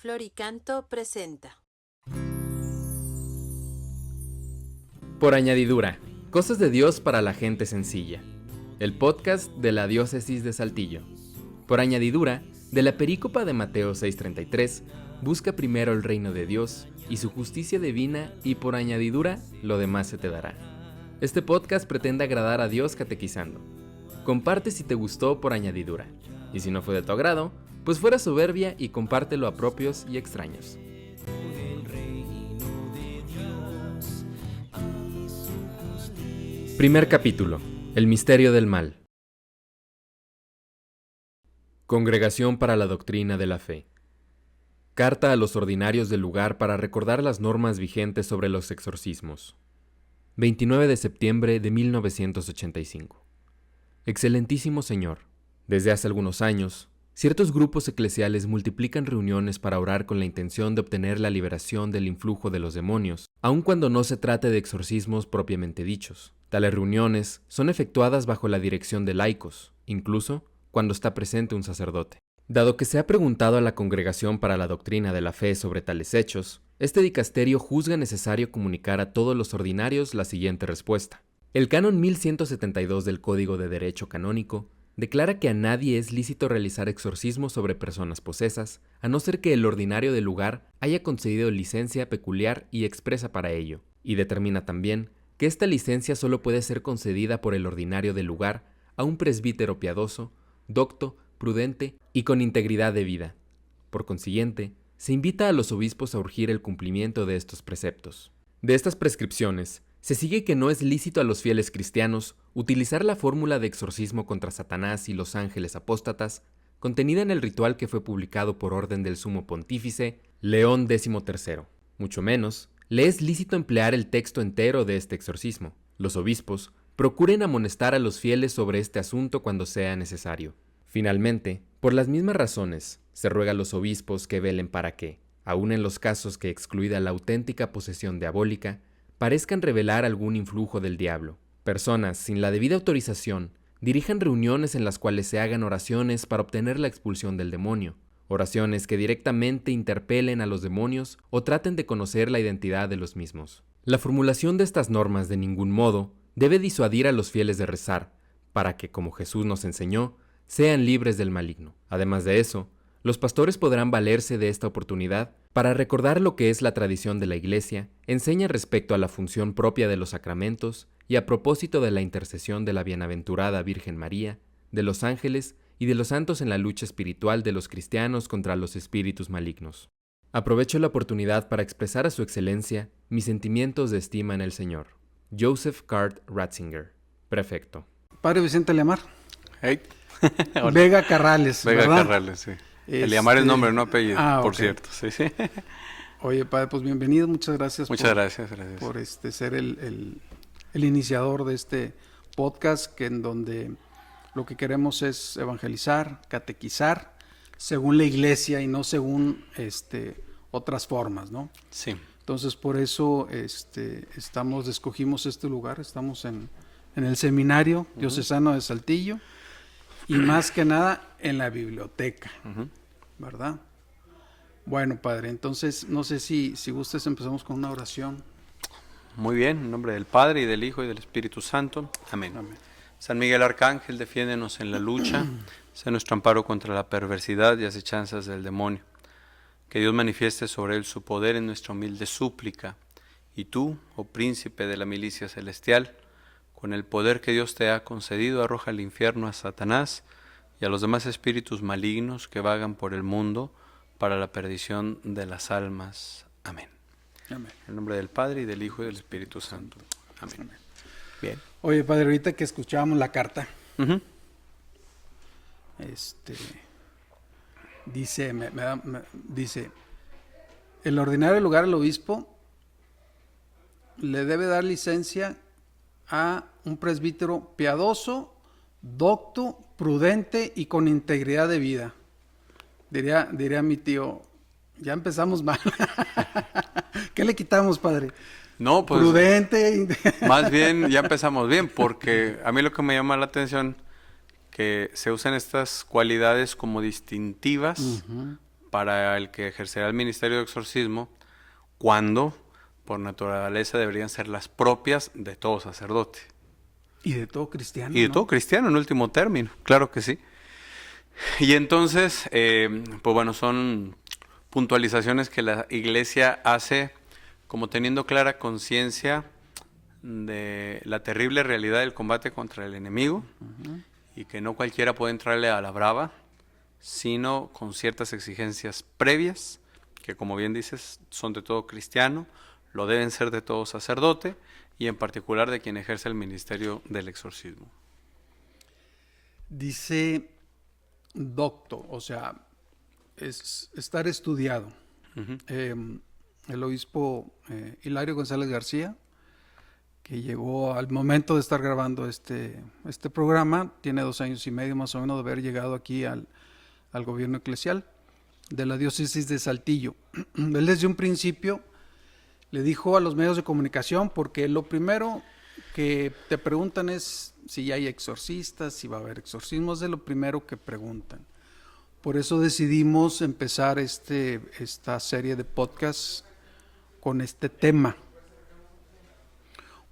Floricanto presenta. Por añadidura, cosas de Dios para la gente sencilla. El podcast de la Diócesis de Saltillo. Por añadidura, de la perícopa de Mateo 6:33, busca primero el reino de Dios y su justicia divina, y por añadidura, lo demás se te dará. Este podcast pretende agradar a Dios catequizando. Comparte si te gustó por añadidura, y si no fue de tu agrado, pues fuera soberbia y compártelo a propios y extraños. Primer capítulo. El misterio del mal. Congregación para la Doctrina de la Fe. Carta a los ordinarios del lugar para recordar las normas vigentes sobre los exorcismos. 29 de septiembre de 1985. Excelentísimo Señor, desde hace algunos años, ciertos grupos eclesiales multiplican reuniones para orar con la intención de obtener la liberación del influjo de los demonios, aun cuando no se trate de exorcismos propiamente dichos. Tales reuniones son efectuadas bajo la dirección de laicos, incluso cuando está presente un sacerdote. Dado que se ha preguntado a la Congregación para la Doctrina de la Fe sobre tales hechos, este dicasterio juzga necesario comunicar a todos los ordinarios la siguiente respuesta. El canon 1172 del Código de Derecho Canónico declara que a nadie es lícito realizar exorcismos sobre personas posesas, a no ser que el ordinario del lugar haya concedido licencia peculiar y expresa para ello, y determina también que esta licencia solo puede ser concedida por el ordinario del lugar a un presbítero piadoso, docto, prudente y con integridad de vida. Por consiguiente, se invita a los obispos a urgir el cumplimiento de estos preceptos. De estas prescripciones, se sigue que no es lícito a los fieles cristianos utilizar la fórmula de exorcismo contra Satanás y los ángeles apóstatas, contenida en el ritual que fue publicado por orden del Sumo Pontífice León XIII. Mucho menos, le es lícito emplear el texto entero de este exorcismo. Los obispos procuren amonestar a los fieles sobre este asunto cuando sea necesario. Finalmente, por las mismas razones, se ruega a los obispos que velen para que, aun en los casos que excluida la auténtica posesión diabólica, parezcan revelar algún influjo del diablo. Personas sin la debida autorización dirijan reuniones en las cuales se hagan oraciones para obtener la expulsión del demonio, oraciones que directamente interpelen a los demonios o traten de conocer la identidad de los mismos. La formulación de estas normas de ningún modo debe disuadir a los fieles de rezar, para que, como Jesús nos enseñó, sean libres del maligno. Además de eso, los pastores podrán valerse de esta oportunidad para recordar lo que es la tradición de la Iglesia, enseña respecto a la función propia de los sacramentos y a propósito de la intercesión de la bienaventurada Virgen María, de los ángeles y de los santos en la lucha espiritual de los cristianos contra los espíritus malignos. Aprovecho la oportunidad para expresar a su excelencia mis sentimientos de estima en el Señor. Joseph Card Ratzinger, prefecto. Padre Vicente Liamar. Hey. Vega Carrales, Vega ¿verdad? Carrales, sí. El Liamar es nombre, no apellido, por okay. cierto. Sí, sí. Oye, padre, pues bienvenido, muchas gracias. Gracias. Por ser el iniciador de este podcast, que en donde lo que queremos es evangelizar, catequizar, según la Iglesia y no según otras formas, ¿no? Sí. Entonces, por eso escogimos este lugar, estamos en el seminario diocesano de Saltillo y más que nada en la biblioteca, ¿verdad? Bueno, padre, entonces no sé si gustes, empezamos con una oración. Muy bien, en nombre del Padre y del Hijo y del Espíritu Santo. Amén. Amén. San Miguel Arcángel, defiéndenos en la lucha, sea nuestro amparo contra la perversidad y acechanzas del demonio. Que Dios manifieste sobre él su poder en nuestra humilde súplica. Y tú, oh príncipe de la milicia celestial, con el poder que Dios te ha concedido, arroja al infierno a Satanás y a los demás espíritus malignos que vagan por el mundo para la perdición de las almas. Amén. Amén. En nombre del Padre y del Hijo y del Espíritu Santo. Amén. Amén. Bien. Oye, padre, ahorita que escuchábamos la carta, dice, el ordinario lugar al obispo le debe dar licencia a un presbítero piadoso, docto, prudente y con integridad de vida. Diría mi tío, ya empezamos mal. ¿Qué le quitamos, padre? No, pues prudente. Más bien ya empezamos bien, porque a mí lo que me llama la atención que se usan estas cualidades como distintivas para el que ejercerá el ministerio de exorcismo, cuando por naturaleza deberían ser las propias de todo sacerdote. Y de todo cristiano. Y de ¿no? todo cristiano, en último término, claro que sí. Y entonces, pues bueno, son puntualizaciones que la Iglesia hace como teniendo clara conciencia de la terrible realidad del combate contra el enemigo, y que no cualquiera puede entrarle a la brava, sino con ciertas exigencias previas, que como bien dices, son de todo cristiano, lo deben ser de todo sacerdote, y en particular de quien ejerce el ministerio del exorcismo. Dice docto, o sea, es estar estudiado. El obispo Hilario González García, que llegó al momento de estar grabando este programa, tiene 2 años y medio más o menos de haber llegado aquí al gobierno eclesial de la diócesis de Saltillo. Él desde un principio le dijo a los medios de comunicación, porque lo primero que te preguntan es si ya hay exorcistas, si va a haber exorcismos, es lo primero que preguntan. Por eso decidimos empezar esta serie de podcasts con este tema,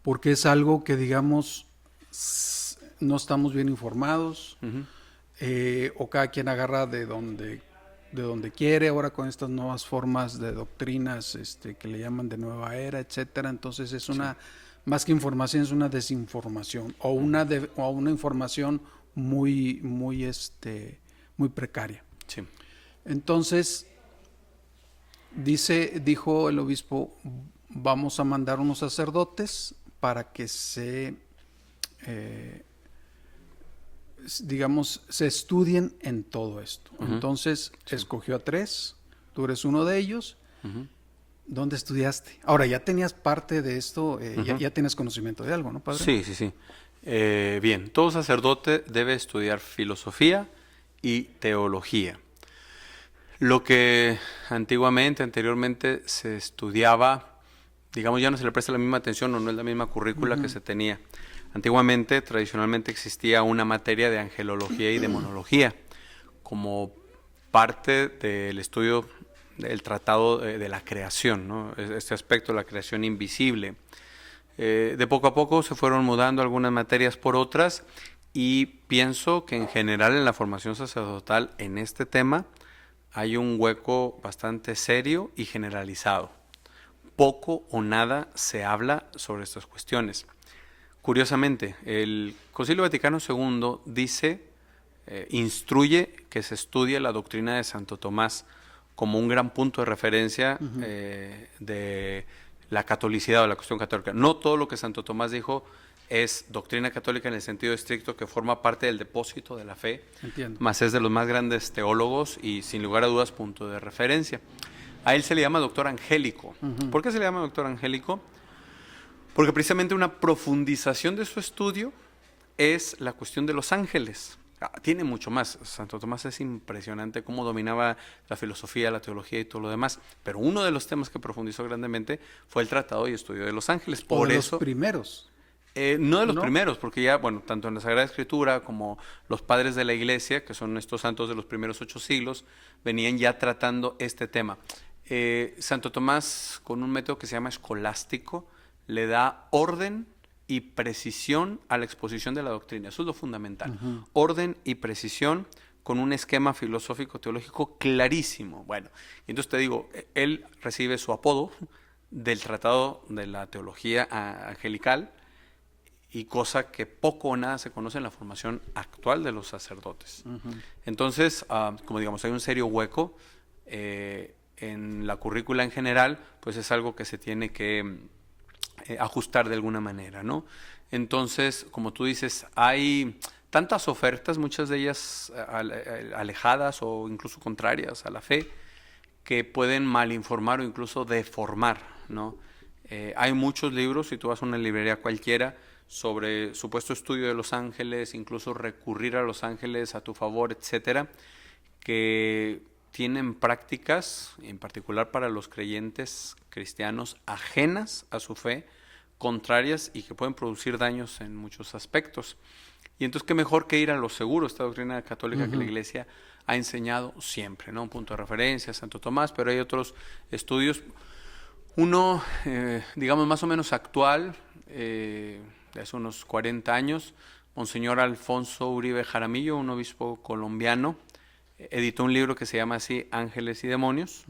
porque es algo que, digamos, no estamos bien informados, o cada quien agarra de donde quiere, ahora con estas nuevas formas de doctrinas que le llaman de nueva era, etcétera. Entonces es una, más que información, es una desinformación o una información muy precaria. Sí. Entonces dijo el obispo, vamos a mandar unos sacerdotes para que se estudien en todo esto. Entonces escogió a 3, tú eres uno de ellos. ¿Dónde estudiaste? Ahora, ya tenías parte de esto, ya tienes conocimiento de algo, ¿no, padre? Sí. Bien, todo sacerdote debe estudiar filosofía y teología. Lo que anteriormente se estudiaba, digamos, ya no se le presta la misma atención o no es la misma currícula que se tenía. Antiguamente, tradicionalmente, existía una materia de angelología y demonología como parte del estudio del tratado de la creación, ¿no? Este aspecto de la creación invisible. De poco a poco se fueron mudando algunas materias por otras, y pienso que en general en la formación sacerdotal en este tema hay un hueco bastante serio y generalizado. Poco o nada se habla sobre estas cuestiones. Curiosamente, el Concilio Vaticano II instruye que se estudie la doctrina de Santo Tomás como un gran punto de referencia de la catolicidad o la cuestión católica. No todo lo que Santo Tomás dijo es doctrina católica en el sentido estricto que forma parte del depósito de la fe, más es de los más grandes teólogos y sin lugar a dudas punto de referencia. A él se le llama doctor angélico. ¿Por qué se le llama doctor angélico? Porque precisamente una profundización de su estudio es la cuestión de los ángeles. Tiene mucho más. Santo Tomás es impresionante cómo dominaba la filosofía, la teología y todo lo demás. Pero uno de los temas que profundizó grandemente fue el tratado y estudio de los ángeles. Por de eso, los primeros. No de los primeros, porque ya, bueno, tanto en la Sagrada Escritura como los padres de la Iglesia, que son estos santos de los primeros 8 siglos, venían ya tratando este tema. Santo Tomás, con un método que se llama escolástico, le da orden y precisión a la exposición de la doctrina. Eso es lo fundamental. Orden y precisión con un esquema filosófico-teológico clarísimo. Bueno, y entonces te digo, él recibe su apodo del Tratado de la Teología Angelical, y cosa que poco o nada se conoce en la formación actual de los sacerdotes. Entonces, como digamos, hay un serio hueco en la currícula en general, pues es algo que se tiene que ajustar de alguna manera, ¿no? Entonces, como tú dices, hay tantas ofertas, muchas de ellas alejadas o incluso contrarias a la fe, que pueden malinformar o incluso deformar, ¿no? Hay muchos libros, si tú vas a una librería cualquiera, sobre supuesto estudio de los ángeles, incluso recurrir a los ángeles a tu favor, etcétera, que tienen prácticas, en particular para los creyentes cristianos, ajenas a su fe, contrarias y que pueden producir daños en muchos aspectos. Y entonces, qué mejor que ir a lo seguro, esta doctrina católica que la Iglesia ha enseñado siempre, ¿no? Un punto de referencia, Santo Tomás, pero hay otros estudios. Uno, digamos, más o menos actual, de hace unos 40 años, Monseñor Alfonso Uribe Jaramillo, un obispo colombiano, editó un libro que se llama así, Ángeles y Demonios,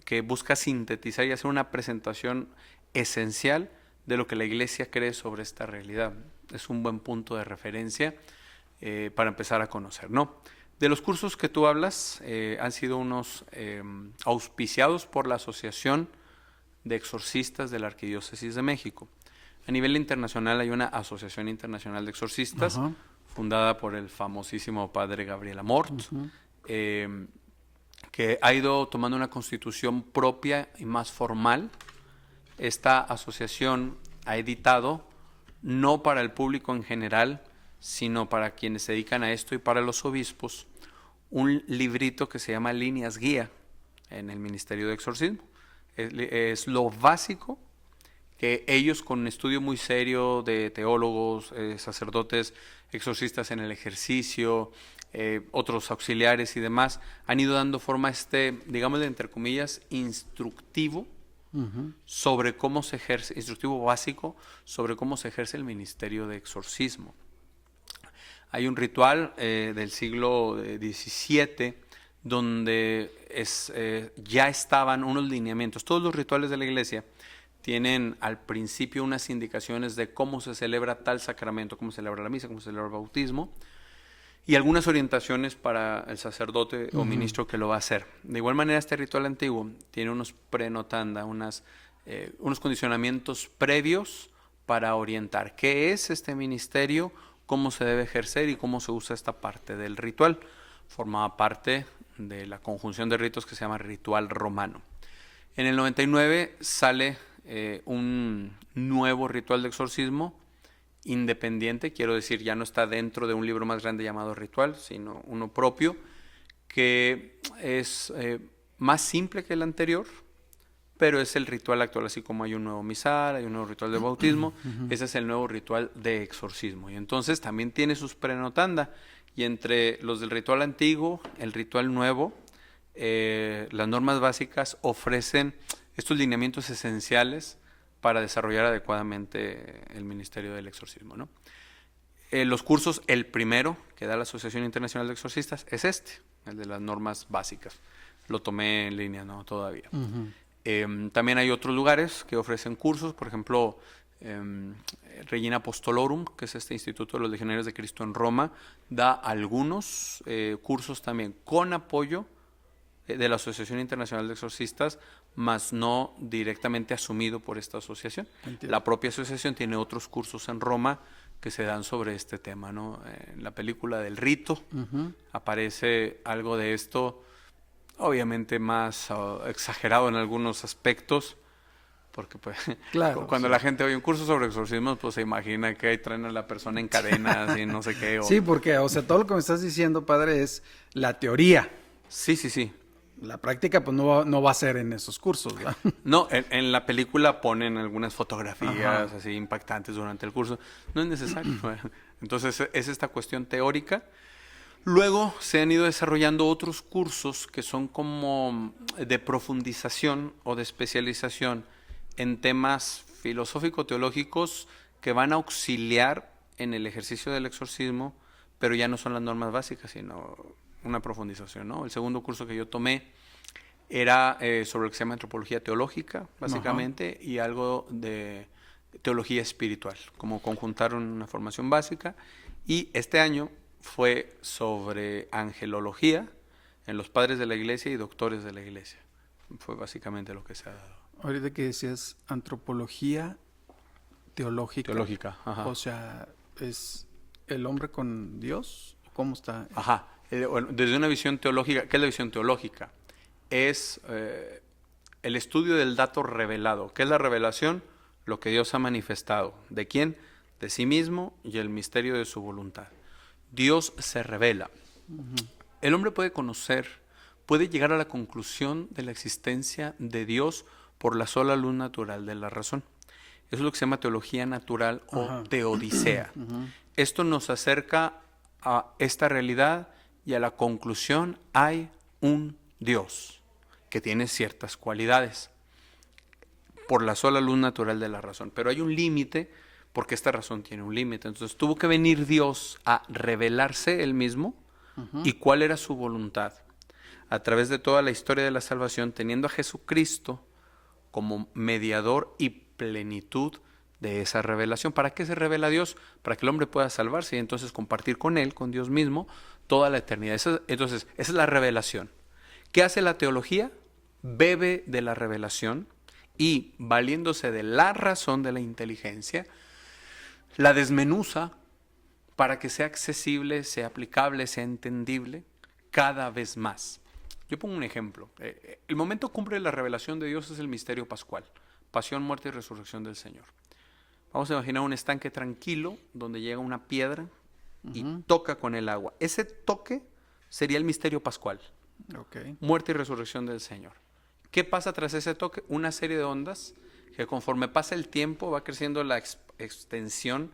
que busca sintetizar y hacer una presentación esencial de lo que la Iglesia cree sobre esta realidad. Es un buen punto de referencia para empezar a conocer, ¿no? De los cursos que tú hablas, han sido unos auspiciados por la Asociación de Exorcistas de la Arquidiócesis de México. A nivel internacional hay una Asociación Internacional de Exorcistas, fundada por el famosísimo padre Gabriel Amort, que ha ido tomando una constitución propia y más formal. Esta asociación ha editado, no para el público en general, sino para quienes se dedican a esto y para los obispos, un librito que se llama Líneas Guía en el Ministerio de Exorcismo. Es lo básico que ellos, con un estudio muy serio de teólogos, sacerdotes, exorcistas en el ejercicio, otros auxiliares y demás, han ido dando forma a digamos, entre comillas, instructivo sobre cómo se ejerce, instructivo básico sobre cómo se ejerce el ministerio de exorcismo. Hay un ritual del siglo XVII donde ya estaban unos lineamientos. Todos los rituales de la Iglesia tienen al principio unas indicaciones de cómo se celebra tal sacramento, cómo se celebra la misa, cómo se celebra el bautismo, y algunas orientaciones para el sacerdote o ministro que lo va a hacer. De igual manera, este ritual antiguo tiene unos prenotanda, unos condicionamientos previos para orientar qué es este ministerio, cómo se debe ejercer y cómo se usa esta parte del ritual. Formaba parte de la conjunción de ritos que se llama ritual romano. En el 99 sale un nuevo ritual de exorcismo independiente, quiero decir, ya no está dentro de un libro más grande llamado Ritual, sino uno propio, que es más simple que el anterior, pero es el ritual actual, así como hay un nuevo misal, hay un nuevo ritual de bautismo, ese es el nuevo ritual de exorcismo. Y entonces también tiene sus prenotanda, y entre los del ritual antiguo, el ritual nuevo, las normas básicas ofrecen estos lineamientos esenciales para desarrollar adecuadamente el ministerio del exorcismo, ¿no? Los cursos, el primero que da la Asociación Internacional de Exorcistas es el de las normas básicas. Lo tomé en línea, ¿no? Todavía. También hay otros lugares que ofrecen cursos, por ejemplo, Regina Apostolorum, que es este Instituto de los Legionarios de Cristo en Roma, da algunos cursos también con apoyo de la Asociación Internacional de Exorcistas, más no directamente asumido por esta asociación. Entiendo. La propia asociación tiene otros cursos en Roma que se dan sobre este tema, ¿no? En la película del Rito aparece algo de esto, obviamente más exagerado en algunos aspectos, porque pues claro, cuando la gente oye un curso sobre exorcismos, pues se imagina que ahí traen a la persona en cadenas y no sé qué. Sí, porque, o sea, todo lo que me estás diciendo, padre, es la teoría. Sí. La práctica pues no va a ser en esos cursos, ¿verdad? No, en la película ponen algunas fotografías así impactantes durante el curso. No es necesario. Entonces es esta cuestión teórica. Luego se han ido desarrollando otros cursos que son como de profundización o de especialización en temas filosófico-teológicos que van a auxiliar en el ejercicio del exorcismo, pero ya no son las normas básicas, sino una profundización, ¿no? El segundo curso que yo tomé era sobre lo que se llama antropología teológica, básicamente, y algo de teología espiritual, como conjuntaron una formación básica. Y este año fue sobre angelología en los padres de la Iglesia y doctores de la Iglesia. Fue básicamente lo que se ha dado. Ahorita que decías antropología teológica. Teológica, ajá. O sea, ¿es el hombre con Dios? ¿Cómo está? Ajá. Desde una visión teológica, ¿qué es la visión teológica? Es el estudio del dato revelado. ¿Qué es la revelación? Lo que Dios ha manifestado. ¿De quién? De sí mismo y el misterio de su voluntad. Dios se revela. El hombre puede conocer, puede llegar a la conclusión de la existencia de Dios por la sola luz natural de la razón. Eso es lo que se llama teología natural o teodicea. esto nos acerca a esta realidad y a la conclusión: hay un Dios que tiene ciertas cualidades por la sola luz natural de la razón, pero hay un límite porque esta razón tiene un límite. Entonces tuvo que venir Dios a revelarse Él mismo y cuál era su voluntad a través de toda la historia de la salvación, teniendo a Jesucristo como mediador y plenitud de esa revelación. ¿Para qué se revela Dios? Para que el hombre pueda salvarse y entonces compartir con Él, con Dios mismo, toda la eternidad. Entonces, esa es la revelación. ¿Qué hace la teología? Bebe de la revelación y, valiéndose de la razón de la inteligencia, la desmenuza para que sea accesible, sea aplicable, sea entendible cada vez más. Yo pongo un ejemplo. El momento cumbre de la revelación de Dios es el misterio pascual: pasión, muerte y resurrección del Señor. Vamos a imaginar un estanque tranquilo donde llega una piedra y toca con el agua. Ese toque sería el misterio pascual. Okay. Muerte y resurrección del Señor. ¿Qué pasa tras ese toque? Una serie de ondas que, conforme pasa el tiempo, va creciendo la extensión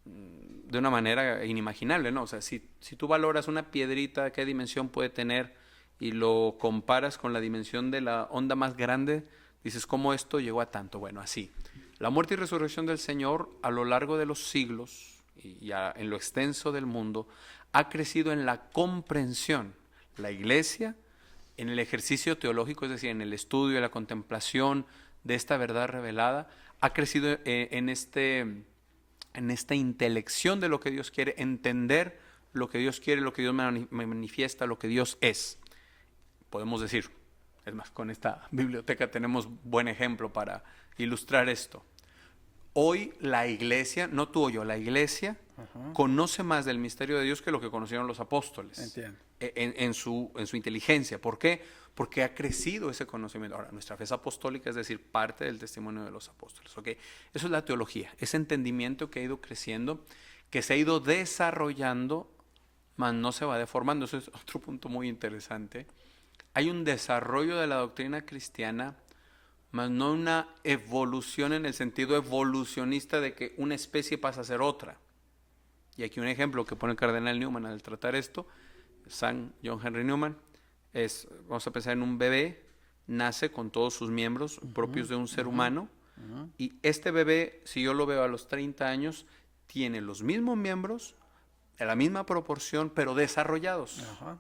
de una manera inimaginable, ¿no? O sea, si tú valoras una piedrita, qué dimensión puede tener, y lo comparas con la dimensión de la onda más grande, dices, ¿cómo esto llegó a tanto? Bueno, así. La muerte y resurrección del Señor, a lo largo de los siglos y en lo extenso del mundo, ha crecido en la comprensión. La Iglesia, en el ejercicio teológico, es decir, en el estudio y la contemplación de esta verdad revelada, ha crecido en esta intelección de lo que Dios quiere, entender lo que Dios quiere, lo que Dios manifiesta, lo que Dios es. Podemos decir, es más, con esta biblioteca tenemos buen ejemplo para ilustrar esto. Hoy la Iglesia, no tú o yo, la Iglesia conoce más del misterio de Dios que lo que conocieron los apóstoles. Entiendo. En su inteligencia. ¿Por qué? Porque ha crecido ese conocimiento. Ahora, nuestra fe es apostólica, es decir, parte del testimonio de los apóstoles. ¿Okay? Eso es la teología, ese entendimiento que ha ido creciendo, que se ha ido desarrollando, mas no se va deformando. Eso es otro punto muy interesante. Hay un desarrollo de la doctrina cristiana, mas no una evolución en el sentido evolucionista de que una especie pasa a ser otra. Y aquí un ejemplo que pone el cardenal Newman al tratar esto, San John Henry Newman, vamos a pensar en un bebé, nace con todos sus miembros propios de un ser humano, y este bebé, si yo lo veo a los 30 años, tiene los mismos miembros, en la misma proporción, pero desarrollados. Ajá.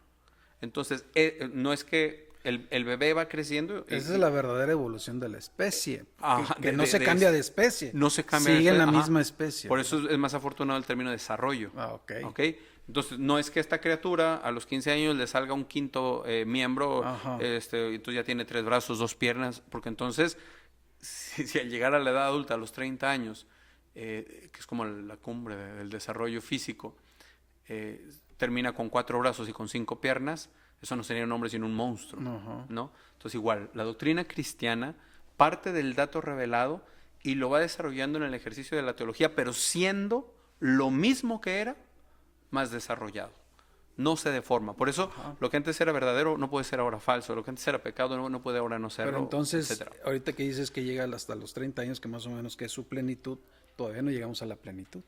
Entonces, no es que el bebé va creciendo. Esa es la verdadera evolución de la especie. Ajá, que no se cambia de especie. No se cambia Sigue en la ajá. misma especie. Por eso es más afortunado el término desarrollo. Ok. Entonces, no es que esta criatura a los 15 años le salga un quinto miembro, entonces ya tiene 3 brazos, 2 piernas, porque entonces, si al llegar a la edad adulta, a los 30 años, que es como la cumbre del desarrollo físico, termina con 4 brazos y con 5 piernas, eso no sería un hombre sino un monstruo, ¿no? Entonces igual, la doctrina cristiana parte del dato revelado y lo va desarrollando en el ejercicio de la teología, pero siendo lo mismo que era, más desarrollado. No se deforma. Por eso, lo que antes era verdadero no puede ser ahora falso. Lo que antes era pecado no puede ahora no serlo. Pero entonces, etcétera. ahorita que dices que llega hasta los 30 años, que más o menos que es su plenitud, todavía no llegamos a la plenitud.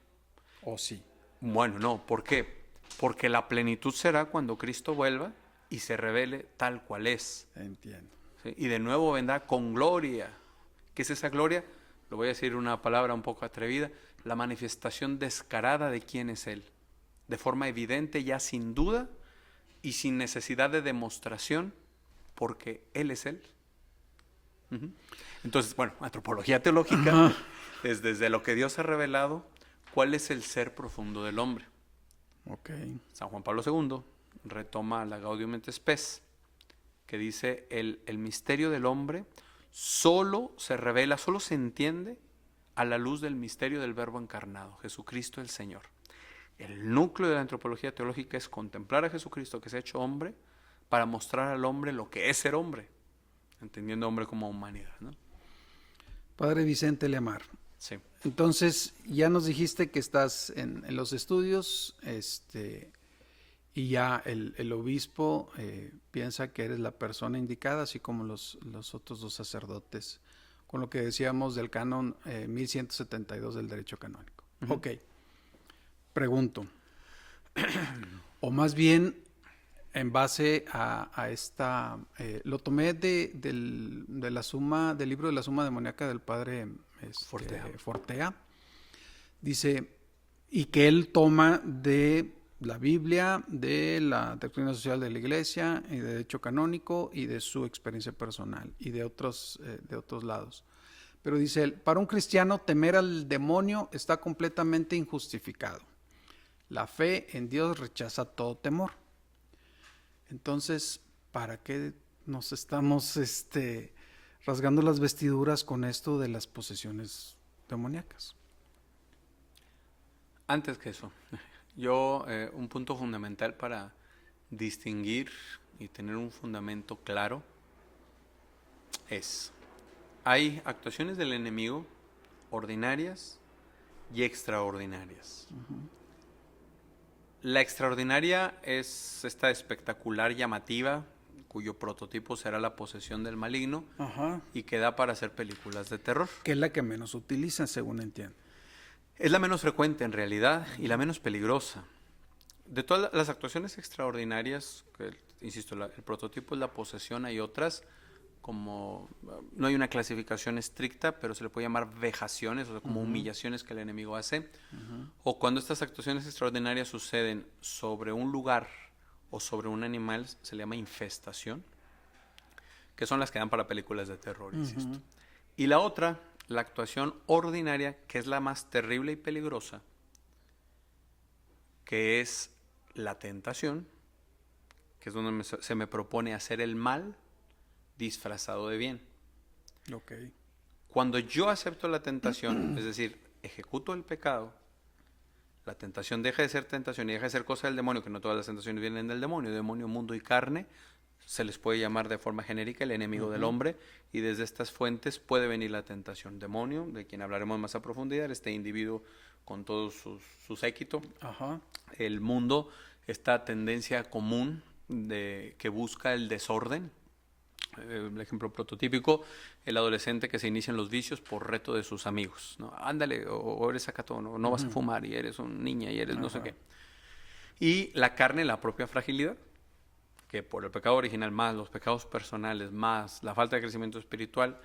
¿O sí? Bueno, no. ¿Por qué? Porque la plenitud será cuando Cristo vuelva y se revele tal cual es. Entiendo. ¿Sí? Y de nuevo vendrá con gloria. ¿Qué es esa gloria? Lo voy a decir una palabra un poco atrevida. La manifestación descarada de quién es Él. De forma evidente, ya sin duda y sin necesidad de demostración, porque Él es Él. Entonces, bueno, antropología teológica es desde lo que Dios ha revelado, cuál es el ser profundo del hombre. Okay. San Juan Pablo II retoma la Gaudium et Spes, que dice el misterio del hombre solo se revela, solo se entiende a la luz del misterio del Verbo encarnado, Jesucristo el Señor. El núcleo de la antropología teológica es contemplar a Jesucristo que se ha hecho hombre para mostrar al hombre lo que es ser hombre, entendiendo hombre como humanidad, ¿no? Padre Vicente Lemar. Sí. Entonces, ya nos dijiste que estás en los estudios, y ya el obispo piensa que eres la persona indicada, así como los otros 2 sacerdotes, con lo que decíamos del canon 1172 del derecho canónico. Ok. Pregunto, o más bien en base a esta, lo tomé de la suma, del libro de la suma demoníaca del padre Fortea. Dice, y que él toma de la Biblia, de la doctrina social de la Iglesia, y de derecho canónico, y de su experiencia personal, y de otros lados. Pero dice él, para un cristiano temer al demonio está completamente injustificado. La fe en Dios rechaza todo temor. Entonces, ¿para qué nos estamos rasgando las vestiduras con esto de las posesiones demoníacas? Antes que eso, yo un punto fundamental para distinguir y tener un fundamento claro es, hay actuaciones del enemigo ordinarias y extraordinarias. La extraordinaria es esta espectacular llamativa, cuyo prototipo será la posesión del maligno. Ajá. Y que da para hacer películas de terror. Que es la que menos utilizan, según entiendo. Es la menos frecuente en realidad y la menos peligrosa. De todas las actuaciones extraordinarias, que, insisto, el prototipo es la posesión, hay otras, como no hay una clasificación estricta, pero se le puede llamar vejaciones, o sea, como humillaciones que el enemigo hace. O cuando estas actuaciones extraordinarias suceden sobre un lugar o sobre un animal, se le llama infestación, que son las que dan para películas de terror, insisto. Y la otra, la actuación ordinaria, que es la más terrible y peligrosa, que es la tentación, que es donde se me propone hacer el mal disfrazado de bien. Ok. Cuando yo acepto la tentación, es decir, ejecuto el pecado, la tentación deja de ser tentación y deja de ser cosa del demonio, que no todas las tentaciones vienen del demonio, mundo y carne, se les puede llamar de forma genérica el enemigo del hombre, y desde estas fuentes puede venir la tentación. Demonio, de quien hablaremos más a profundidad, este individuo con todo su séquito. Ajá. El mundo, esta tendencia común que busca el desorden. El ejemplo prototípico, el adolescente que se inicia en los vicios por reto de sus amigos, ¿no? Ándale, o eres sacatón, o no vas a fumar, y eres una niña, y eres no sé qué. Y la carne, la propia fragilidad, que por el pecado original más los pecados personales más la falta de crecimiento espiritual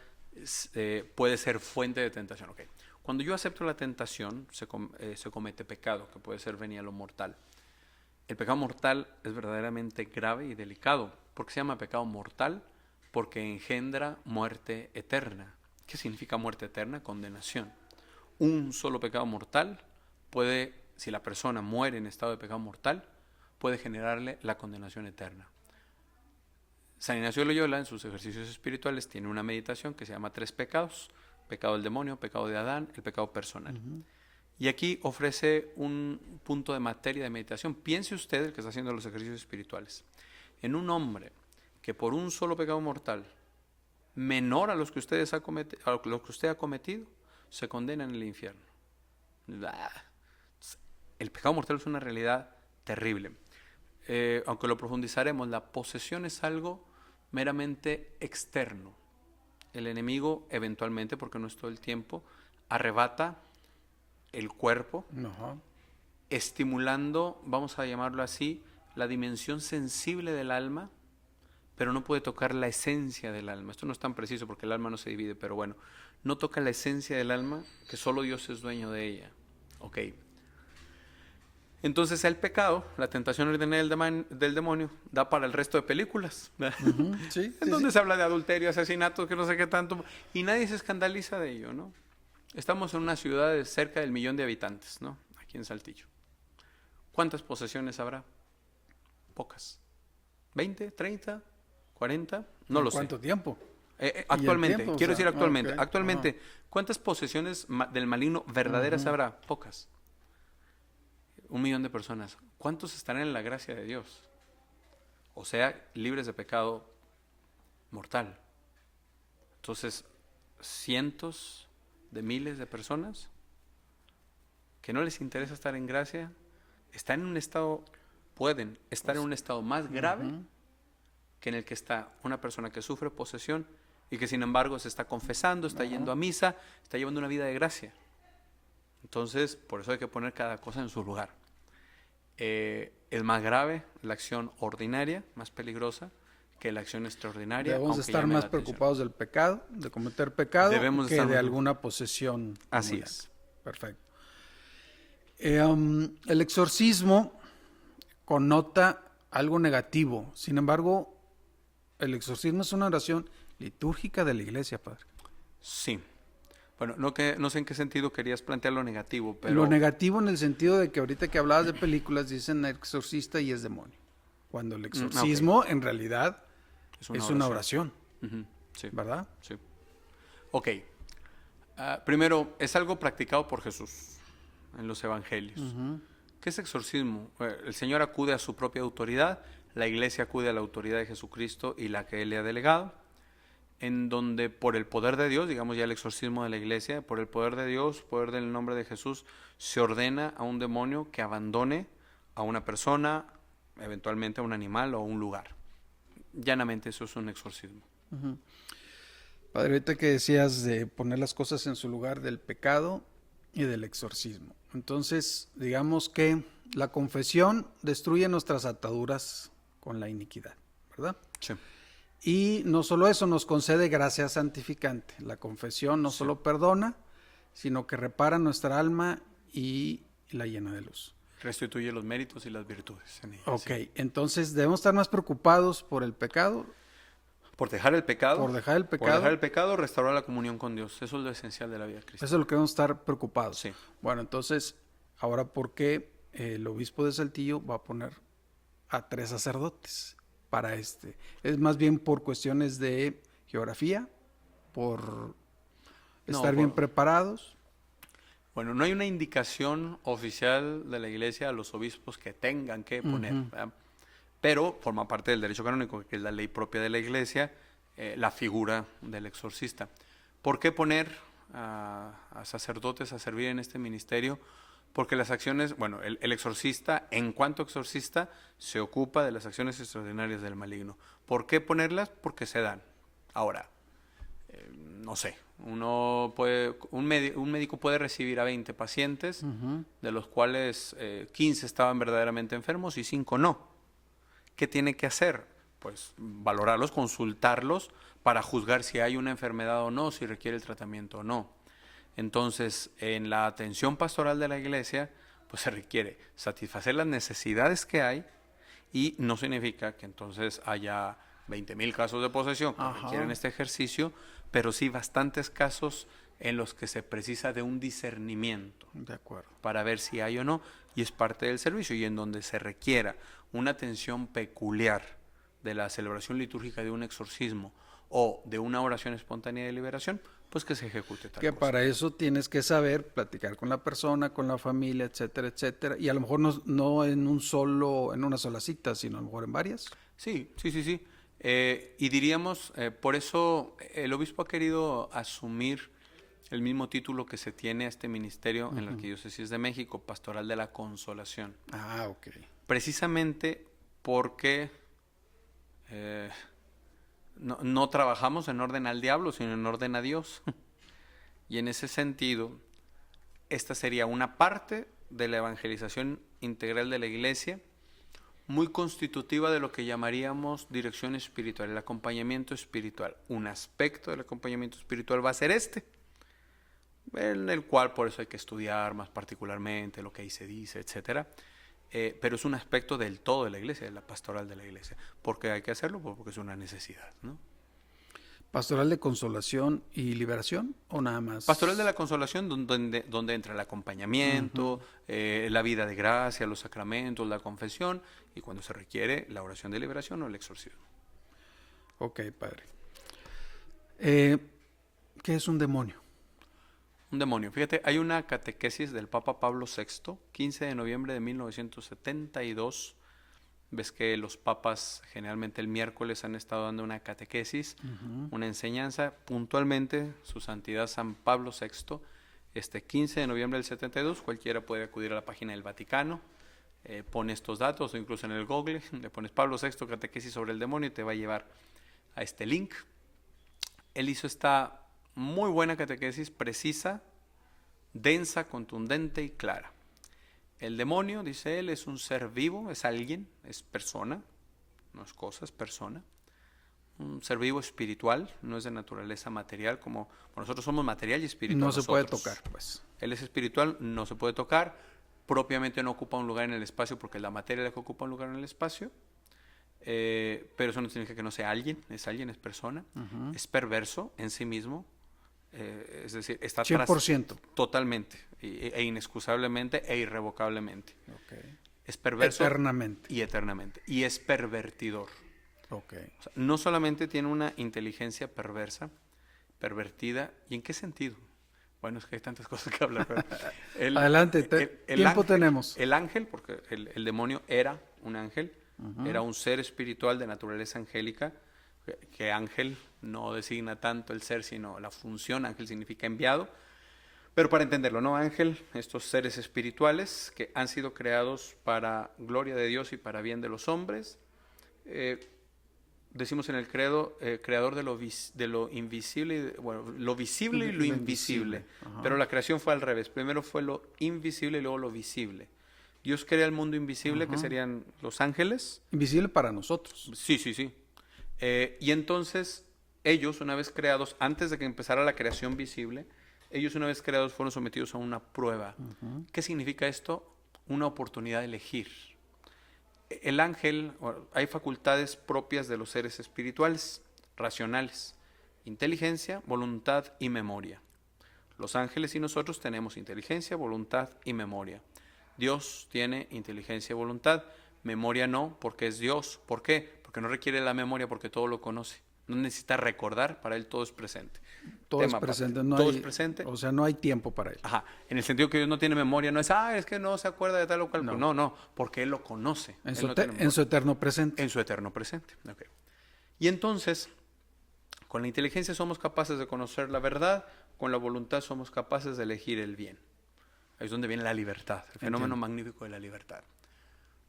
puede ser fuente de tentación. Okay. Cuando yo acepto la tentación, se comete pecado, que puede ser venial o mortal. El pecado mortal es verdaderamente grave y delicado. ¿Por qué se llama pecado mortal? Porque engendra muerte eterna. ¿Qué significa muerte eterna? Condenación. Un solo pecado mortal puede, si la persona muere en estado de pecado mortal, puede generarle la condenación eterna. San Ignacio de Loyola, en sus ejercicios espirituales, tiene una meditación que se llama 3 pecados: pecado del demonio, pecado de Adán, el pecado personal. Y aquí ofrece un punto de materia de meditación. Piense usted, el que está haciendo los ejercicios espirituales, en un hombre que por un solo pecado mortal, menor a los que usted ha cometido, se condena en el infierno. El pecado mortal es una realidad terrible. Aunque lo profundizaremos, la posesión es algo meramente externo. El enemigo eventualmente, porque no es todo el tiempo, arrebata el cuerpo, estimulando, vamos a llamarlo así, la dimensión sensible del alma, pero no puede tocar la esencia del alma. Esto no es tan preciso porque el alma no se divide, pero bueno, no toca la esencia del alma, que solo Dios es dueño de ella. Ok. Entonces el pecado, la tentación ordinaria del demonio, da para el resto de películas. Sí, en donde se habla de adulterio, asesinato, que no sé qué tanto, y nadie se escandaliza de ello, ¿no? Estamos en una ciudad de cerca del 1,000,000 de habitantes, ¿no? Aquí en Saltillo. ¿Cuántas posesiones habrá? Pocas. ¿20, 30, 40? No lo sé. ¿Cuánto tiempo? Actualmente, tiempo, quiero decir actualmente. Okay. Actualmente, ¿cuántas posesiones del maligno verdaderas habrá? Pocas. 1,000,000 de personas. ¿Cuántos estarán en la gracia de Dios? O sea, libres de pecado mortal. Entonces, cientos de miles de personas que no les interesa estar en gracia, están en un estado, pueden estar en un estado más grave que en el que está una persona que sufre posesión y que sin embargo se está confesando, está yendo a misa, está llevando una vida de gracia. Entonces, por eso hay que poner cada cosa en su lugar. Es más grave la acción ordinaria, más peligrosa, que la acción extraordinaria. Debemos aunque estar llame más la atención. preocupados del pecado, de cometer pecado, Debemos que estar de más alguna posesión. Así demoníaca. es. Perfecto. El exorcismo connota algo negativo. Sin embargo, el exorcismo es una oración litúrgica de la iglesia, padre. Sí. Bueno, no sé en qué sentido querías plantear lo negativo, pero... Lo negativo en el sentido de que ahorita que hablabas de películas dicen exorcista y es demonio. Cuando el exorcismo en realidad es una oración, Ujú, sí. ¿verdad? Sí. Ok. Primero, es algo practicado por Jesús en los evangelios. ¿Qué es exorcismo? El Señor acude a su propia autoridad, la iglesia acude a la autoridad de Jesucristo y la que Él le ha delegado, en donde por el poder de Dios, digamos ya el exorcismo de la iglesia, por el poder de Dios, poder del nombre de Jesús, se ordena a un demonio que abandone a una persona, eventualmente a un animal o a un lugar. Llanamente eso es un exorcismo. Padre, ahorita que decías de poner las cosas en su lugar del pecado y del exorcismo. Entonces, digamos que la confesión destruye nuestras ataduras con la iniquidad, ¿verdad? Sí. Y no solo eso, nos concede gracia santificante. La confesión no solo perdona, sino que repara nuestra alma y la llena de luz. Restituye los méritos y las virtudes en ella. Ok, Sí. entonces debemos estar más preocupados por el pecado, Por dejar el pecado. por dejar el Por pecado. dejar el pecado, restaurar la comunión con Dios. Eso es lo esencial de la vida cristiana. Eso es lo que debemos estar preocupados. Sí. Bueno, entonces, ahora, ¿por qué el obispo de Saltillo va a poner a 3 sacerdotes para este? ¿Es más bien por cuestiones de geografía? ¿Por estar bien preparados? Bueno, no hay una indicación oficial de la Iglesia a los obispos que tengan que poner, ¿verdad? Pero forma parte del derecho canónico, que es la ley propia de la Iglesia, la figura del exorcista. ¿Por qué poner a sacerdotes a servir en este ministerio? Porque las acciones, bueno, el exorcista, en cuanto exorcista, se ocupa de las acciones extraordinarias del maligno. ¿Por qué ponerlas? Porque se dan. Ahora, no sé, un médico puede recibir a 20 pacientes, de los cuales 15 estaban verdaderamente enfermos y 5 no. ¿Qué tiene que hacer? Pues valorarlos, consultarlos para juzgar si hay una enfermedad o no, si requiere el tratamiento o no. Entonces, en la atención pastoral de la iglesia, pues se requiere satisfacer las necesidades que hay y no significa que entonces haya 20,000 casos de posesión que requieren este ejercicio, pero sí bastantes casos en los que se precisa de un discernimiento De acuerdo. para ver si hay o no, y es parte del servicio, y en donde se requiera una atención peculiar de la celebración litúrgica de un exorcismo o de una oración espontánea de liberación, pues que se ejecute tal Que cosa. para eso tienes que saber platicar con la persona, con la familia, etcétera, etcétera. Y a lo mejor no en una sola cita, sino a lo mejor en varias. Sí. Y diríamos, por eso el obispo ha querido asumir el mismo título que se tiene a este ministerio en la Arquidiócesis de México, Pastoral de la Consolación. Ah, ok. Precisamente porque no trabajamos en orden al diablo, sino en orden a Dios. Y en ese sentido, esta sería una parte de la evangelización integral de la Iglesia, muy constitutiva de lo que llamaríamos dirección espiritual, el acompañamiento espiritual. Un aspecto del acompañamiento espiritual va a ser en el cual por eso hay que estudiar más particularmente lo que ahí se dice, etcétera. Pero es un aspecto del todo de la iglesia, de la pastoral de la iglesia. ¿Por qué hay que hacerlo? Porque es una necesidad, ¿no? ¿Pastoral de consolación y liberación o nada más? Pastoral de la consolación, donde entra el acompañamiento, la vida de gracia, los sacramentos, la confesión, y cuando se requiere la oración de liberación o el exorcismo. Ok, padre. ¿Qué es un demonio? Un demonio. Fíjate, hay una catequesis del Papa Pablo VI, 15 de noviembre de 1972. Ves que los papas generalmente el miércoles han estado dando una catequesis, una enseñanza. Puntualmente, su santidad San Pablo VI, 15 de noviembre del 72, cualquiera puede acudir a la página del Vaticano, pone estos datos o incluso en el Google, le pones Pablo VI, catequesis sobre el demonio y te va a llevar a este link. Él hizo esta muy buena catequesis, precisa, densa, contundente y clara. El demonio, dice él, es un ser vivo, es alguien, es persona, no es cosa, es persona. Un ser vivo espiritual, no es de naturaleza material, como nosotros somos material y espiritual. No se puede nosotros. tocar, pues. Él es espiritual, no se puede tocar, propiamente no ocupa un lugar en el espacio porque la materia es la que ocupa un lugar en el espacio, pero eso no significa que no sea alguien, es persona, es perverso en sí mismo, es decir, está 100%. Totalmente, e inexcusablemente e irrevocablemente. Okay. Es perverso Eternamente. y eternamente, y es pervertidor. Okay. O sea, no solamente tiene una inteligencia perversa, pervertida, ¿y en qué sentido? Bueno, es que hay tantas cosas que hablar. Pero Adelante, tiempo ángel, tenemos. El ángel, porque el demonio era un ángel, era un ser espiritual de naturaleza angélica, que ángel no designa tanto el ser, sino la función. Ángel significa enviado. Pero para entenderlo, ¿no? Ángel, estos seres espirituales que han sido creados para gloria de Dios y para bien de los hombres. Decimos en el credo, creador de lo invisible, bueno, lo visible y lo invisible. Pero la creación fue al revés. Primero fue lo invisible y luego lo visible. Dios crea el mundo invisible, que serían los ángeles. Invisible para nosotros. Sí. Y entonces ellos, una vez creados, antes de que empezara la creación visible, ellos una vez creados fueron sometidos a una prueba. ¿Qué significa esto? Una oportunidad de elegir. El ángel, hay facultades propias de los seres espirituales, racionales, inteligencia, voluntad y memoria. Los ángeles y nosotros tenemos inteligencia, voluntad y memoria. Dios tiene inteligencia y voluntad, memoria no, porque es Dios. ¿Por qué? Porque no requiere la memoria, porque todo lo conoce. No necesita recordar, para él todo es presente. Todo es presente, todo es presente. O sea, no hay tiempo para él. Ajá, en el sentido que Dios no tiene memoria, no es, es que no se acuerda de tal o cual. No, porque él lo conoce. En Él su eterno presente. En su eterno presente. Okay. Y entonces, con la inteligencia somos capaces de conocer la verdad, con la voluntad somos capaces de elegir el bien. Ahí es donde viene la libertad, el fenómeno magnífico de la libertad.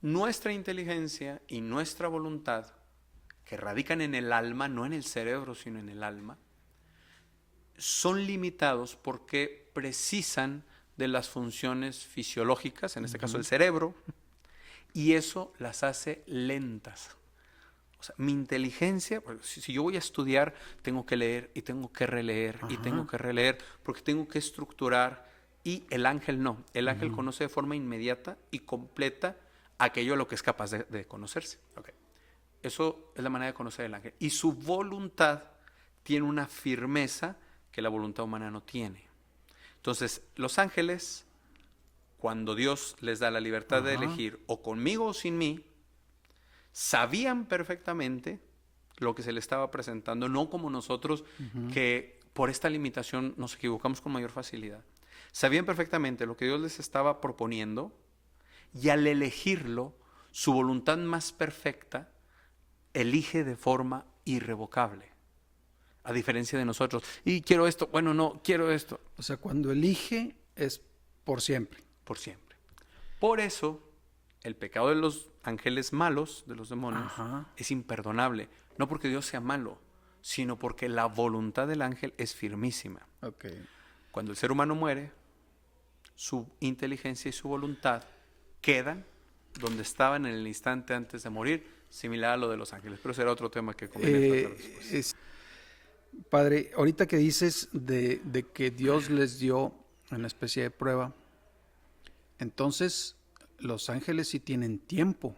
Nuestra inteligencia y nuestra voluntad, que radican en el alma, no en el cerebro, sino en el alma, son limitados porque precisan de las funciones fisiológicas, en este caso el cerebro, y eso las hace lentas. O sea, mi inteligencia, si yo voy a estudiar, tengo que leer y tengo que releer y tengo que releer, porque tengo que estructurar, y el ángel no. El ángel conoce de forma inmediata y completa aquello a lo que es capaz de conocerse. Okay. Eso es la manera de conocer el ángel. Y su voluntad tiene una firmeza que la voluntad humana no tiene. Entonces, los ángeles, cuando Dios les da la libertad de elegir o conmigo o sin mí, sabían perfectamente lo que se les estaba presentando, no como nosotros que por esta limitación nos equivocamos con mayor facilidad. Sabían perfectamente lo que Dios les estaba proponiendo y al elegirlo, su voluntad más perfecta elige de forma irrevocable. A diferencia de nosotros. Y quiero esto, bueno, no, quiero esto. O sea, cuando elige es por siempre. Por siempre. Por eso, el pecado de los ángeles malos, de los demonios, es imperdonable. No porque Dios sea malo, sino porque la voluntad del ángel es firmísima. Okay. Cuando el ser humano muere, su inteligencia y su voluntad quedan donde estaban en el instante antes de morir, similar a lo de los ángeles. Pero será otro tema que conviene tratar después. Padre, ahorita que dices de que Dios les dio una especie de prueba, entonces los ángeles sí tienen tiempo,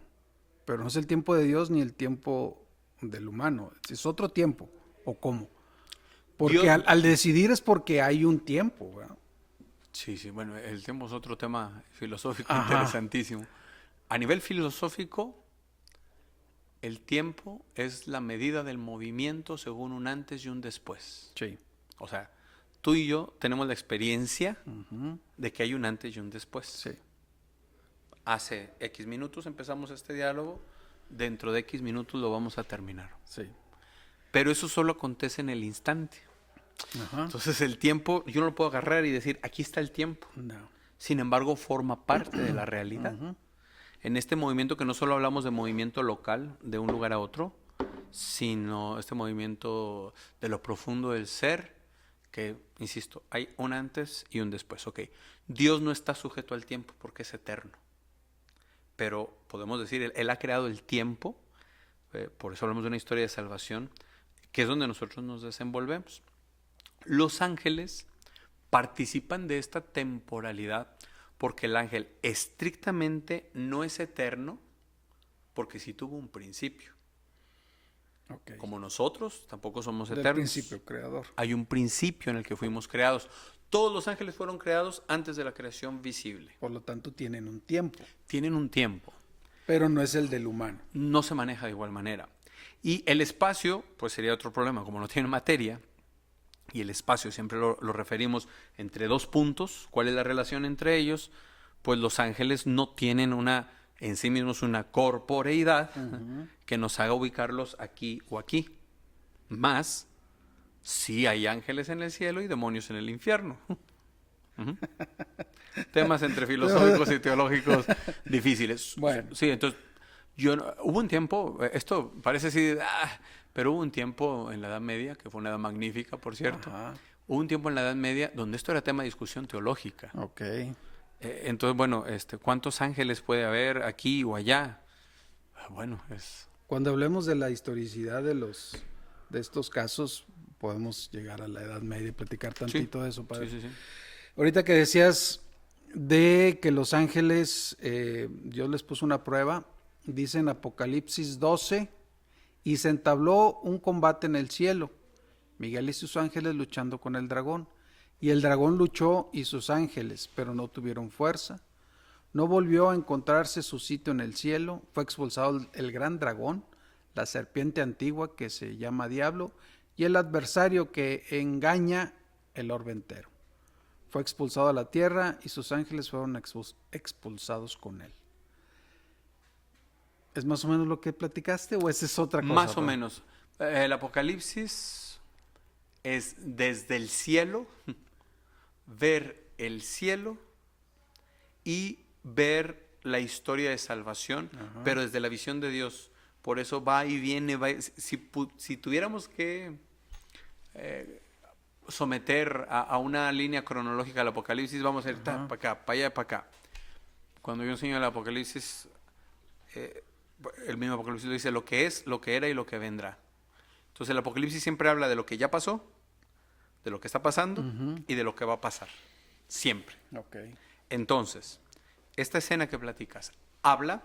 pero no es el tiempo de Dios ni el tiempo del humano, es otro tiempo, ¿o cómo? Porque Dios, al decidir es porque hay un tiempo, ¿verdad? Sí, bueno, el tiempo es otro tema filosófico interesantísimo. A nivel filosófico, el tiempo es la medida del movimiento según un antes y un después. Sí. O sea, tú y yo tenemos la experiencia de que hay un antes y un después. Sí. Hace X minutos empezamos este diálogo, dentro de X minutos lo vamos a terminar. Sí. Pero eso solo acontece en el instante. Entonces el tiempo, yo no lo puedo agarrar y decir, aquí está el tiempo. No. Sin embargo, forma parte de la realidad. En este movimiento que no solo hablamos de movimiento local, de un lugar a otro, sino este movimiento de lo profundo del ser, que, insisto, hay un antes y un después. Ok, Dios no está sujeto al tiempo porque es eterno. Pero podemos decir, Él ha creado el tiempo, por eso hablamos de una historia de salvación, que es donde nosotros nos desenvolvemos. Los ángeles participan de esta temporalidad porque el ángel estrictamente no es eterno, porque sí tuvo un principio. Okay. Como nosotros tampoco somos Del eternos. principio creador. Hay un principio en el que fuimos creados. Todos los ángeles fueron creados antes de la creación visible. Por lo tanto, tienen un tiempo. Tienen un tiempo. Pero no es el del humano. No se maneja de igual manera. Y el espacio, pues sería otro problema, como no tiene materia, y el espacio siempre lo referimos entre dos puntos, ¿cuál es la relación entre ellos? Pues los ángeles no tienen en sí mismos una corporeidad que nos haga ubicarlos aquí o aquí. Más, sí hay ángeles en el cielo y demonios en el infierno. Temas entre filosóficos y teológicos difíciles. Bueno. Sí, entonces, hubo un tiempo, esto parece así, pero hubo un tiempo en la Edad Media, que fue una edad magnífica, por cierto. Ajá. Hubo un tiempo en la Edad Media donde esto era tema de discusión teológica. Ok. Entonces, bueno, ¿cuántos ángeles puede haber aquí o allá? Bueno, Cuando hablemos de la historicidad de estos casos, podemos llegar a la Edad Media y platicar tantito de eso, padre. Sí. Ahorita que decías de que los ángeles, Dios les puso una prueba, dice en Apocalipsis 12, y se entabló un combate en el cielo, Miguel y sus ángeles luchando con el dragón, y el dragón luchó y sus ángeles, pero no tuvieron fuerza. No volvió a encontrarse su sitio en el cielo, fue expulsado el gran dragón, la serpiente antigua que se llama Diablo, y el adversario que engaña el orbe entero. Fue expulsado a la tierra y sus ángeles fueron expulsados con él. ¿Es más o menos lo que platicaste o esa es otra cosa? Más o menos. El Apocalipsis es desde el cielo, ver el cielo y ver la historia de salvación, pero desde la visión de Dios. Por eso va y viene. Si tuviéramos que someter a una línea cronológica al Apocalipsis, vamos a ir para acá, para allá, para acá. Cuando yo enseño el Apocalipsis, el mismo Apocalipsis lo dice: lo que es, lo que era y lo que vendrá. Entonces el Apocalipsis siempre habla de lo que ya pasó, de lo que está pasando y de lo que va a pasar. Siempre. Okay. Entonces, esta escena que platicas habla,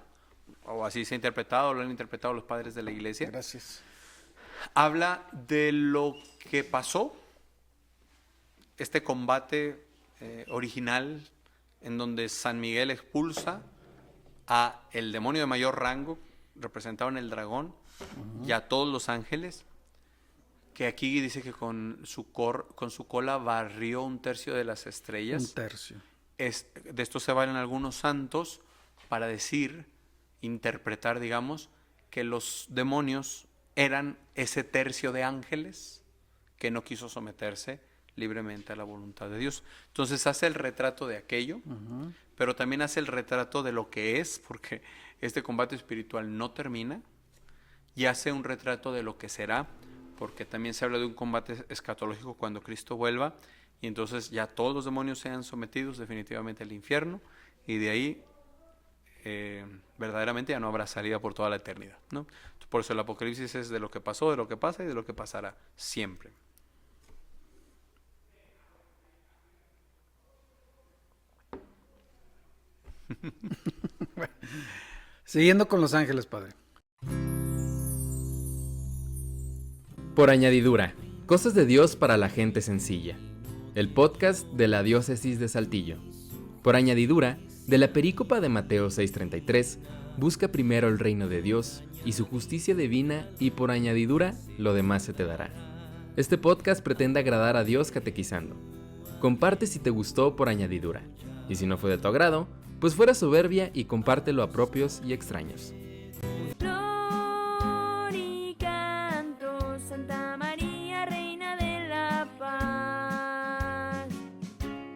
o así se ha interpretado, lo han interpretado los padres de la iglesia. Gracias. Habla de lo que pasó, este combate original en donde San Miguel expulsa a el demonio de mayor rango, representado en el dragón, y a todos los ángeles, que aquí dice que con su cola barrió un tercio de las estrellas. Un tercio. De esto se valen algunos santos para interpretar, digamos, que los demonios eran ese tercio de ángeles que no quiso someterse libremente a la voluntad de Dios. Entonces hace el retrato de aquello, pero también hace el retrato de lo que es, porque este combate espiritual no termina, y hace un retrato de lo que será, porque también se habla de un combate escatológico cuando Cristo vuelva, y entonces ya todos los demonios sean sometidos definitivamente al infierno, y de ahí verdaderamente ya no habrá salida por toda la eternidad, ¿no? Por eso el Apocalipsis es de lo que pasó, de lo que pasa y de lo que pasará siempre. Siguiendo con los ángeles, padre. Por añadidura, cosas de Dios para la gente sencilla. El podcast de la Diócesis de Saltillo. Por añadidura, de la perícopa de Mateo 6:33, busca primero el reino de Dios y su justicia divina, y por añadidura, lo demás se te dará. Este podcast pretende agradar a Dios catequizando. Comparte si te gustó por añadidura, y si no fue de tu agrado, pues fuera soberbia y compártelo a propios y extraños.